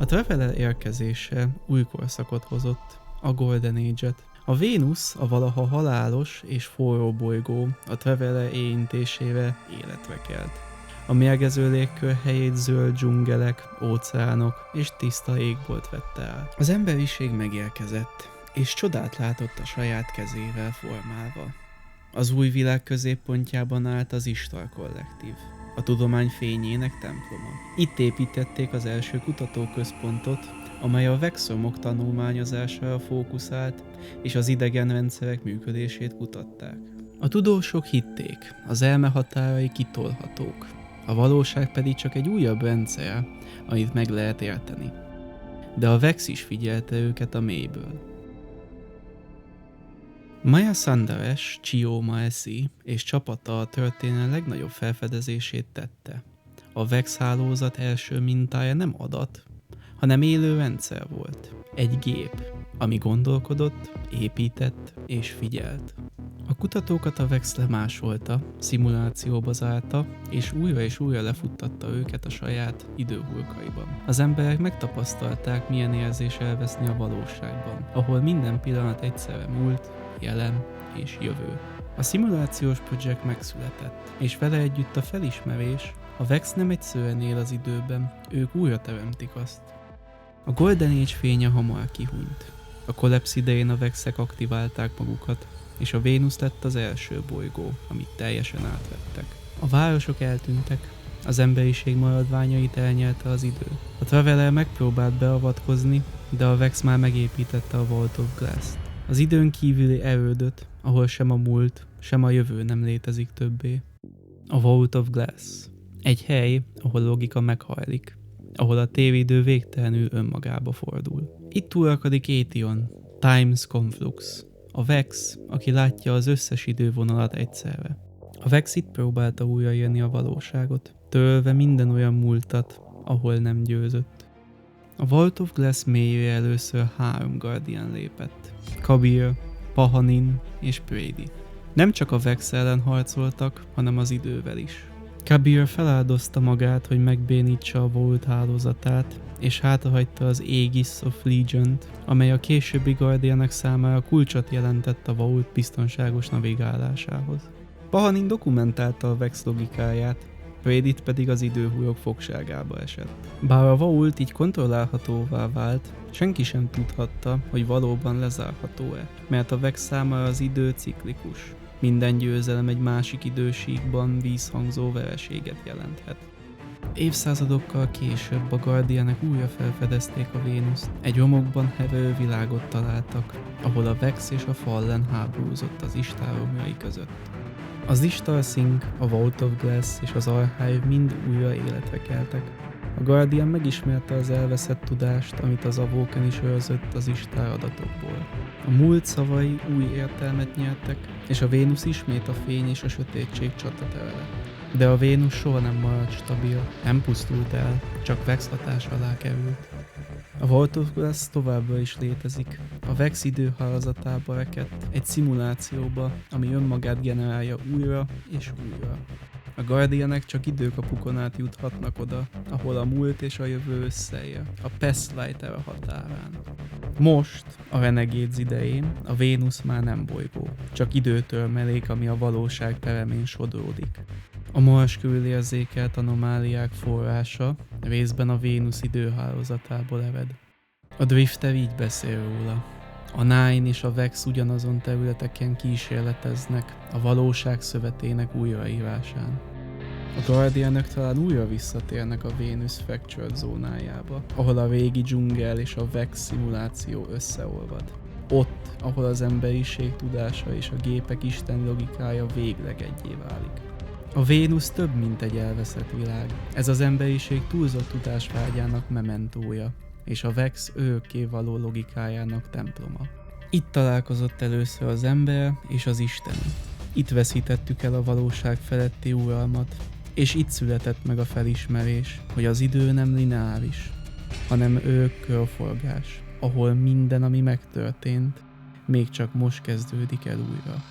A Traveler érkezése új korszakot hozott, a Golden Age-et. A Vénusz, a valaha halálos és forró bolygó a Traveler érintésével életre kelt. A mérgező légkör helyét zöld dzsungelek, óceánok és tiszta égbolt vette el. Az emberiség megérkezett, és csodát látott a saját kezével formálva. Az új világ középpontjában állt az Istar kollektív, a tudomány fényének temploma. Itt építették az első kutatóközpontot, amely a vexomok tanulmányozására fókuszált, és az idegenrendszerek működését kutatták. A tudósok hitték, az elme határai kitolhatók, a valóság pedig csak egy újabb rendszer, amit meg lehet érteni. De a Vex is figyelte őket a mélyből. Maya Sandaresh Chioma-Essi és csapata a történelem legnagyobb felfedezését tette. A Vex hálózat első mintája nem adat, hanem élő rendszer volt. Egy gép, ami gondolkodott, épített és figyelt. A kutatókat a Vex lemásolta, szimulációba zárta, és újra lefuttatta őket a saját időhulkaiban. Az emberek megtapasztalták, milyen érzés elveszni a valóságban, ahol minden pillanat egyszerre múlt, jelen és jövő. A szimulációs projekt megszületett, és vele együtt a felismerés, a Vex nem egyszerűen él az időben, ők újra teremtik azt. A Golden Age fénye hamar kihunyt. A kollapsz idején a Vexek aktiválták magukat, és a Vénusz lett az első bolygó, amit teljesen átvettek. A városok eltűntek, az emberiség maradványait elnyelte az idő. A Traveler megpróbált beavatkozni, de a Vex már megépítette a Vault of Glass-t. Az időn kívüli erődöt, ahol sem a múlt, sem a jövő nem létezik többé. A Vault of Glass. Egy hely, ahol a logika meghajlik, ahol a tévidő végtelenül önmagába fordul. Itt uralkodik Aetion, Time's Conflux. A Vex, aki látja az összes idővonalat egyszerre. A Vex itt próbálta újraírni a valóságot, törölve minden olyan múltat, ahol nem győzött. A Vault of Glass mélyére először 3 Guardian lépett. Kabir, Pahanin és Brady. Nem csak a Vex ellen harcoltak, hanem az idővel is. Kabir feláldozta magát, hogy megbénítsa a Vault hálózatát, és hátrahagyta az Aegis of Legion-t, amely a későbbi Guardianek számára kulcsot jelentett a Vault biztonságos navigálásához. Pahanin dokumentálta a Vex logikáját, Brady pedig az időhúlyok fogságába esett. Bár a Vault így kontrollálhatóvá vált, senki sem tudhatta, hogy valóban lezárható-e, mert a Vex számára az idő ciklikus. Minden győzelem egy másik idősíkban vízhangzó vereséget jelenthet. Évszázadokkal később a Guardianek újra felfedezték a Vénuszt. Egy romokban heverő világot találtak, ahol a Vex és a Fallen háborúzott az Istar romjai között. Az Istar Sink, a Vault of Glass és az Archive mind újra életre keltek. A Guardian megismerte az elveszett tudást, amit az Awoken is őrzött az Istar adatokból. A múlt szavai új értelmet nyertek, és a Vénusz ismét a fény és a sötétség csatatere lett. De a Vénusz soha nem maradt stabil, nem pusztult el, csak Vex hatás alá került. A Vault of Glass továbbra is létezik. A Vex időhálózatába rekedt, egy szimulációba, ami önmagát generálja újra és újra. A Guardianek csak időkapukon át juthatnak oda, ahol a múlt és a jövő összeér, a Past Light Era határán. Most, a Renegades idején, a Vénusz már nem bolygó, csak időtörmelék, ami a valóság peremén sodródik. A Mars körül érzékelt anomáliák forrása részben a Vénusz időhálózatából ered. A Drifter így beszél róla. A Nine és a Vex ugyanazon területeken kísérleteznek a valóság szövetének újraírásán. A Guardianok talán újra visszatérnek a Venus Fractured zónájába, ahol a régi dzsungel és a Vex szimuláció összeolvad. Ott, ahol az emberiség tudása és a gépek isteni logikája végleg egyé válik. A Vénusz több, mint egy elveszett világ. Ez az emberiség túlzott tudásvágyának mementója, és a Vex örökké való logikájának temploma. Itt találkozott először az ember és az Isten. Itt veszítettük el a valóság feletti uralmat, és itt született meg a felismerés, hogy az idő nem lineáris, hanem örök körforgás, ahol minden, ami megtörtént, még csak most kezdődik el újra.